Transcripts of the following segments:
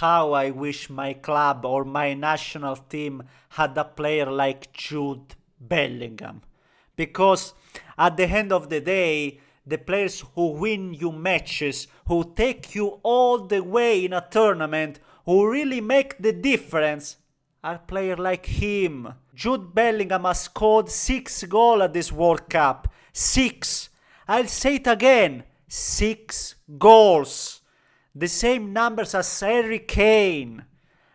how I wish my club or my national team had a player like Jude Bellingham. Because at the end of the day, the players who win you matches, who take you all the way in a tournament, who really make the difference, are players like him. Jude Bellingham has scored 6 goals at this World Cup. 6. I'll say it again. 6 goals. The same numbers as Harry Kane.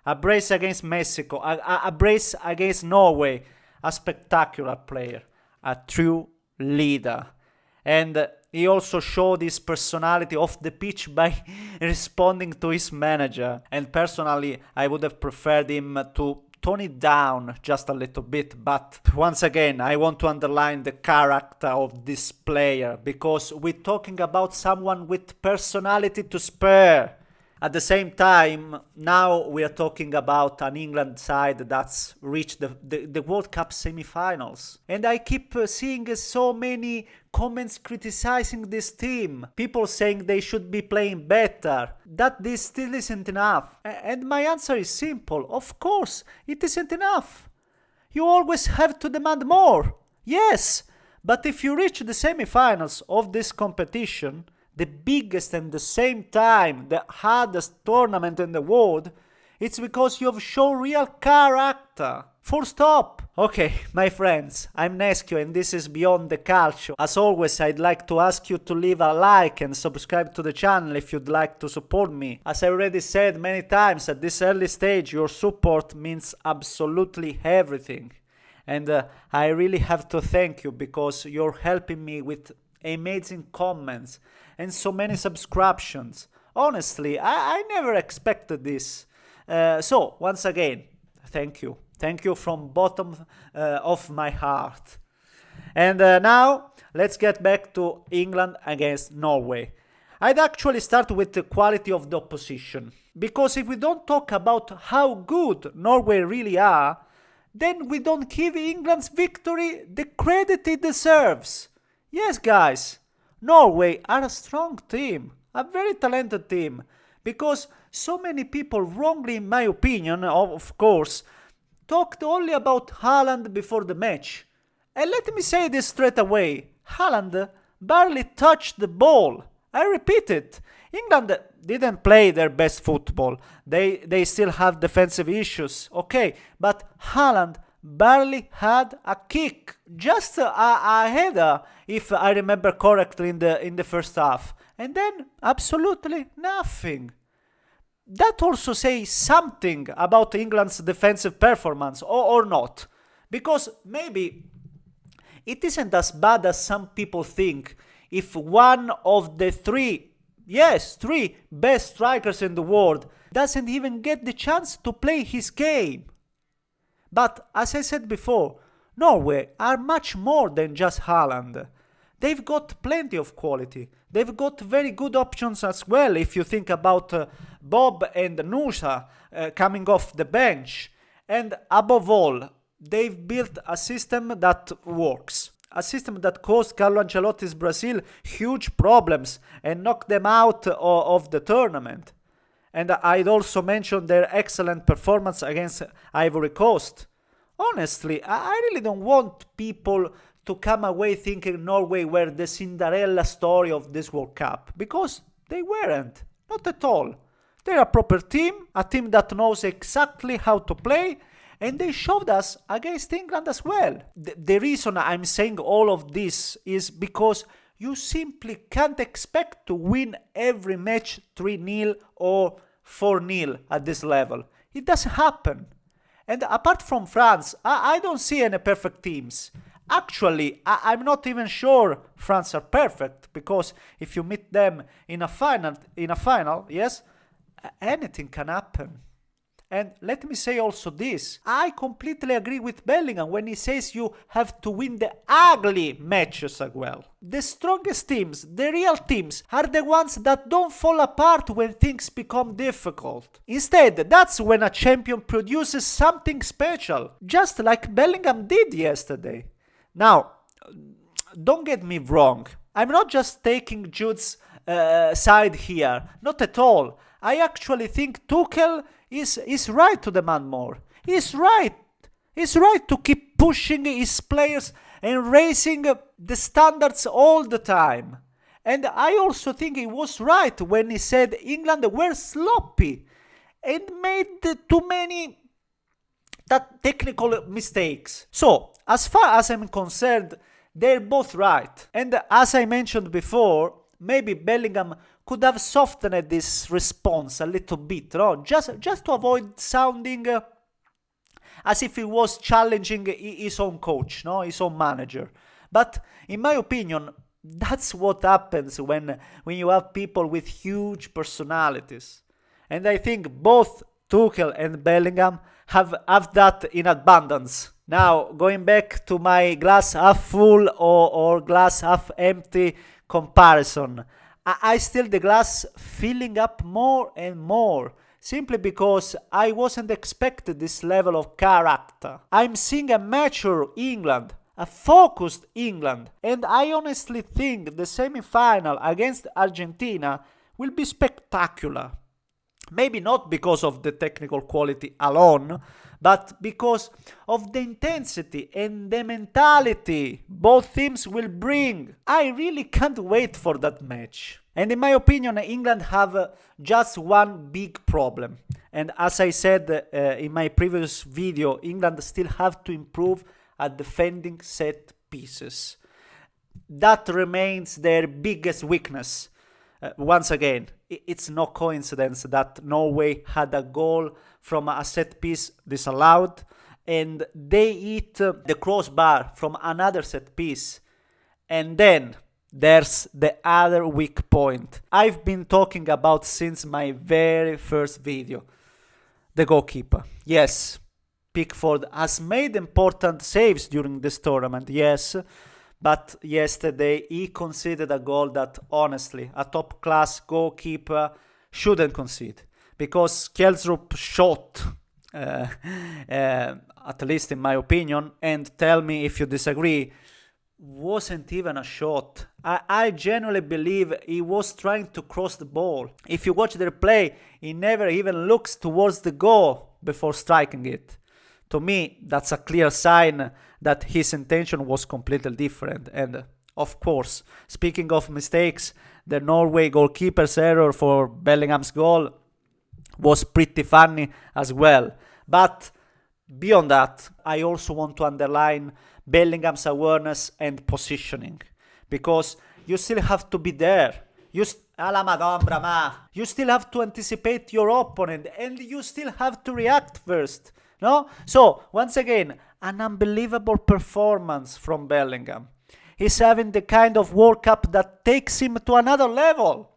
A brace against Mexico. A brace against Norway. A spectacular player. A true leader. And he also showed his personality off the pitch by responding to his manager. And personally, I would have preferred him to tone it down just a little bit. But once again, I want to underline the character of this player, because we're talking about someone with personality to spare. At the same time, now we are talking about an England side that's reached the World Cup semi-finals. And I keep seeing so many comments criticizing this team. People saying they should be playing better, that this still isn't enough. And my answer is simple. Of course, it isn't enough. You always have to demand more. Yes, but if you reach the semi-finals of this competition, the biggest and the same time the hardest tournament in the world, it's because you've shown real character. Full stop. Okay, my friends, I'm Neschio and this is Beyond the Calcio. As always, I'd like to ask you to leave a like and subscribe to the channel if you'd like to support me. As I already said many times, at this early stage, your support means absolutely everything. And I really have to thank you, because you're helping me with amazing comments and so many subscriptions. Honestly, I never expected this. So, once again, thank you. Thank you from bottom of my heart. And now, let's get back to England against Norway. I'd actually start with the quality of the opposition. Because if we don't talk about how good Norway really are, then we don't give England's victory the credit it deserves. Yes, guys, Norway are a strong team, a very talented team, because so many people wrongly, in my opinion, of course, talked only about Haaland before the match. And let me say this straight away, Haaland barely touched the ball. I repeat it, England didn't play their best football, they still have defensive issues, okay, but Haaland barely had a kick, just a header, if I remember correctly, in the first half, and then absolutely nothing. That also says something about England's defensive performance, or not, because maybe it isn't as bad as some people think if one of the three best strikers in the world doesn't even get the chance to play his game. But, as I said before, Norway are much more than just Haaland. They've got plenty of quality. They've got very good options as well, if you think about Bob and Nusa coming off the bench. And above all, they've built a system that works. A system that caused Carlo Ancelotti's Brazil huge problems and knocked them out of the tournament. And I'd also mention their excellent performance against Ivory Coast. Honestly, I really don't want people to come away thinking Norway were the Cinderella story of this World Cup, because they weren't. Not at all. They're a proper team, a team that knows exactly how to play, and they showed us against England as well. The reason I'm saying all of this is because you simply can't expect to win every match 3-0 or 4-0 at this level. It doesn't happen. And apart from France, I don't see any perfect teams. Actually, I'm not even sure France are perfect, because if you meet them in a final, yes, anything can happen. And let me say also this, I completely agree with Bellingham when he says you have to win the ugly matches as well. The strongest teams, the real teams, are the ones that don't fall apart when things become difficult. Instead, that's when a champion produces something special, just like Bellingham did yesterday. Now, don't get me wrong, I'm not just taking Jude's side here, not at all. I actually think Tuchel is right to demand more. He's right. He's right to keep pushing his players and raising the standards all the time. And I also think he was right when he said England were sloppy and made too many technical mistakes. So, as far as I'm concerned, they're both right. And as I mentioned before, maybe Bellingham could have softened this response a little bit, no? Just to avoid sounding as if he was challenging his own coach, no, his own manager. But in my opinion, that's what happens when you have people with huge personalities. And I think both Tuchel and Bellingham have that in abundance. Now, going back to my glass half full or glass half empty comparison, I still the glass filling up more and more, simply because I wasn't expecting this level of character. I'm seeing a mature England, a focused England, and I honestly think the semi-final against Argentina will be spectacular. Maybe not because of the technical quality alone, but because of the intensity and the mentality both teams will bring. I really can't wait for that match. And in my opinion, England have just one big problem. And as I said in my previous video, England still have to improve at defending set pieces. That remains their biggest weakness. Once again, it's no coincidence that Norway had a goal from a set piece disallowed, and they hit the crossbar from another set piece. And then there's the other weak point I've been talking about since my very first video. The goalkeeper. Yes, Pickford has made important saves during this tournament, yes. But yesterday he conceded a goal that honestly a top class goalkeeper shouldn't concede. Because Kjelsrup shot, at least in my opinion, and tell me if you disagree, wasn't even a shot. I genuinely believe he was trying to cross the ball. If you watch the replay, he never even looks towards the goal before striking it. To me, that's a clear sign that his intention was completely different. And of course, speaking of mistakes, the Norway goalkeeper's error for Bellingham's goal was pretty funny as well. But beyond that, I also want to underline Bellingham's awareness and positioning, because you still have to be there. You still have to anticipate your opponent, and you still have to react first. No? So, once again, an unbelievable performance from Bellingham. He's having the kind of World Cup that takes him to another level.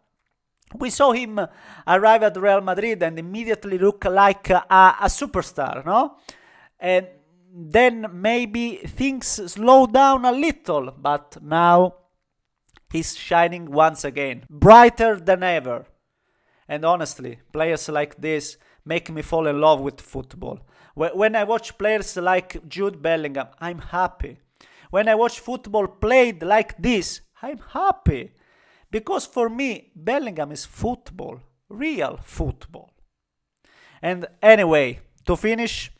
We saw him arrive at Real Madrid and immediately look like a superstar, no? And then maybe things slow down a little, but now he's shining once again, brighter than ever. And honestly, players like this make me fall in love with football. When I watch players like Jude Bellingham, I'm happy. When I watch football played like this, I'm happy. Because for me, Bellingham is football, real football. And anyway, to finish,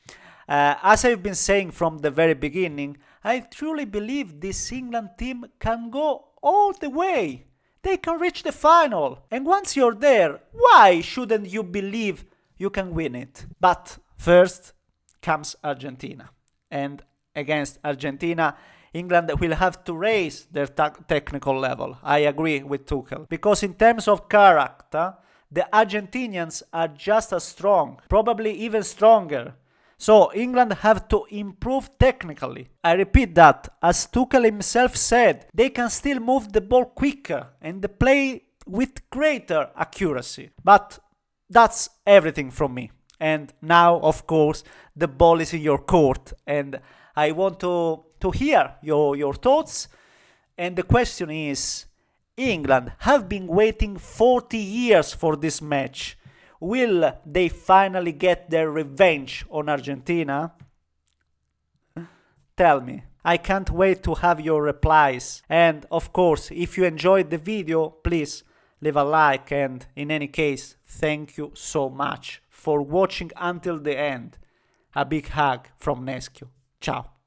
as I've been saying from the very beginning, I truly believe this England team can go all the way. They can reach the final. And once you're there, why shouldn't you believe you can win it? But first comes Argentina. And against Argentina, England will have to raise their technical level. I agree with Tuchel. Because in terms of character, the Argentinians are just as strong, probably even stronger. So England have to improve technically. I repeat that, as Tuchel himself said, they can still move the ball quicker and play with greater accuracy. But that's everything from me. And now, of course, the ball is in your court. And I want to hear your thoughts. And the question is, England have been waiting 40 years for this match. Will they finally get their revenge on Argentina? Tell me. I can't wait to have your replies. And of course, if you enjoyed the video, please leave a like, and in any case, thank you so much for watching until the end. A big hug from Nescu. Ciao.